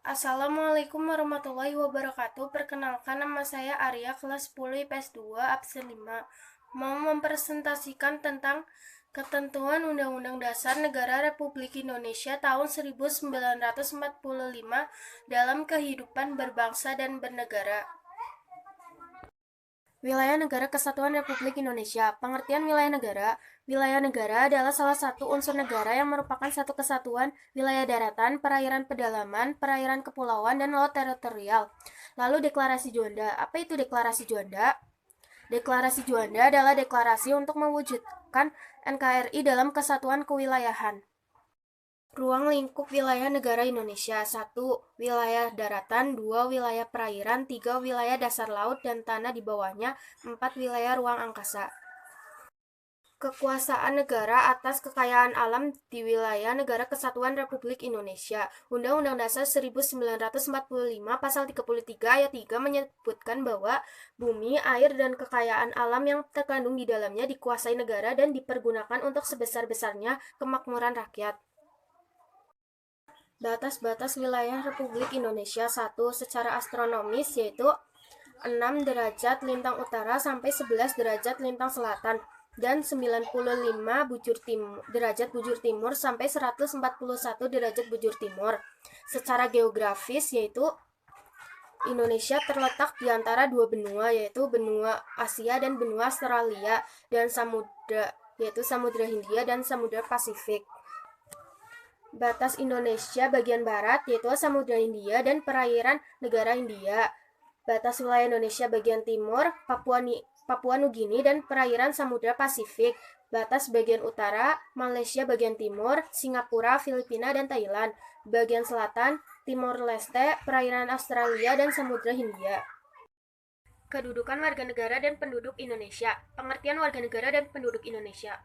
Assalamualaikum warahmatullahi wabarakatuh. Perkenalkan, nama saya Arya, kelas 10 IPS 2, absen 5. Mau mempresentasikan tentang ketentuan Undang-Undang Dasar Negara Republik Indonesia tahun 1945 dalam kehidupan berbangsa dan bernegara. Wilayah Negara Kesatuan Republik Indonesia. Pengertian wilayah negara. Wilayah negara adalah salah satu unsur negara yang merupakan satu kesatuan wilayah daratan, perairan pedalaman, perairan kepulauan, dan laut teritorial. Lalu deklarasi Juanda. Apa itu deklarasi Juanda? Deklarasi Juanda adalah deklarasi untuk mewujudkan NKRI dalam kesatuan kewilayahan. Ruang lingkup wilayah negara Indonesia. 1. Wilayah daratan. 2. Wilayah perairan. 3. Wilayah dasar laut dan tanah di bawahnya. 4. Wilayah ruang angkasa. Kekuasaan negara atas kekayaan alam di wilayah Negara Kesatuan Republik Indonesia. Undang-Undang Dasar 1945 Pasal 33 Ayat 3 menyebutkan bahwa bumi, air, dan kekayaan alam yang terkandung di dalamnya dikuasai negara dan dipergunakan untuk sebesar-besarnya kemakmuran rakyat. Batas-batas wilayah Republik Indonesia. 1. Secara astronomis yaitu 6 derajat lintang utara sampai 11 derajat lintang selatan dan 95 derajat bujur timur sampai 141 derajat bujur timur. Secara geografis yaitu Indonesia terletak di antara dua benua, yaitu benua Asia dan benua Australia, dan samudra yaitu Samudra Hindia dan Samudra Pasifik. Batas Indonesia bagian barat yaitu Samudra Hindia dan perairan negara India. Batas wilayah Indonesia bagian timur Papua Nugini dan perairan Samudra Pasifik. Batas bagian utara Malaysia bagian timur, Singapura, Filipina, dan Thailand. Bagian selatan Timor Leste, perairan Australia, dan Samudra Hindia. Kedudukan warga negara dan penduduk Indonesia. Pengertian warga negara dan penduduk Indonesia.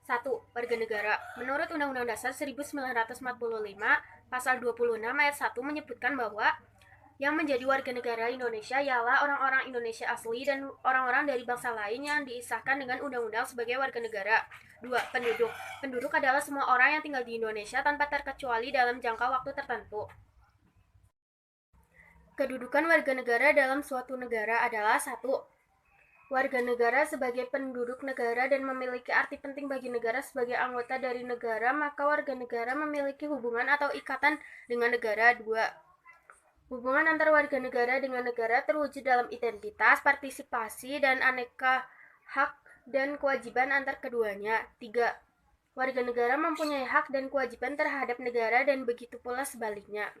1. Warga negara. Menurut Undang-Undang Dasar 1945, Pasal 26 Ayat 1 menyebutkan bahwa yang menjadi warga negara Indonesia ialah orang-orang Indonesia asli dan orang-orang dari bangsa lain yang disahkan dengan undang-undang sebagai warga negara. 2. Penduduk. Penduduk adalah semua orang yang tinggal di Indonesia tanpa terkecuali dalam jangka waktu tertentu. Kedudukan warga negara dalam suatu negara adalah 1. Warga negara sebagai penduduk negara dan memiliki arti penting bagi negara sebagai anggota dari negara, maka warga negara memiliki hubungan atau ikatan dengan negara. 2. Hubungan antar warga negara dengan negara terwujud dalam identitas, partisipasi, dan aneka hak dan kewajiban antar keduanya. 3. Warga negara mempunyai hak dan kewajiban terhadap negara dan begitu pula sebaliknya.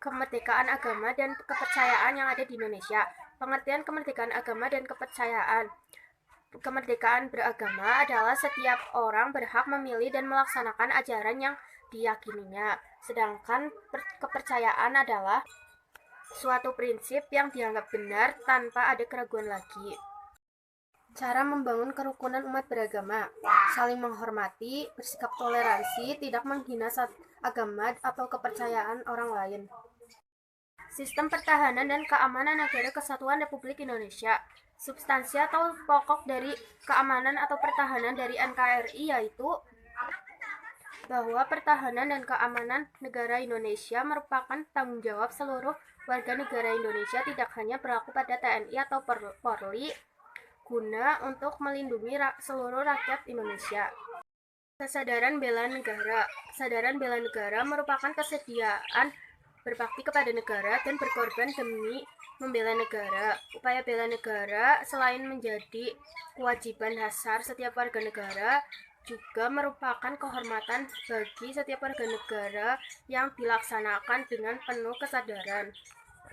Kemerdekaan agama dan kepercayaan yang ada di Indonesia. Pengertian kemerdekaan agama dan kepercayaan. Kemerdekaan beragama adalah setiap orang berhak memilih dan melaksanakan ajaran yang diyakininya. Sedangkan kepercayaan adalah suatu prinsip yang dianggap benar tanpa ada keraguan lagi. Cara membangun kerukunan umat beragama. Saling menghormati, bersikap toleransi, tidak menghina agama atau kepercayaan orang lain. Sistem pertahanan dan keamanan Negara Kesatuan Republik Indonesia. Substansi atau pokok dari keamanan atau pertahanan dari NKRI yaitu bahwa pertahanan dan keamanan negara Indonesia merupakan tanggung jawab seluruh warga negara Indonesia, tidak hanya berlaku pada TNI atau Polri, guna untuk melindungi seluruh rakyat Indonesia. Kesadaran bela negara. Kesadaran bela negara merupakan kesediaan berbakti kepada negara dan berkorban demi membela negara. Upaya bela negara selain menjadi kewajiban dasar setiap warga negara, juga merupakan kehormatan bagi setiap warga negara yang dilaksanakan dengan penuh kesadaran.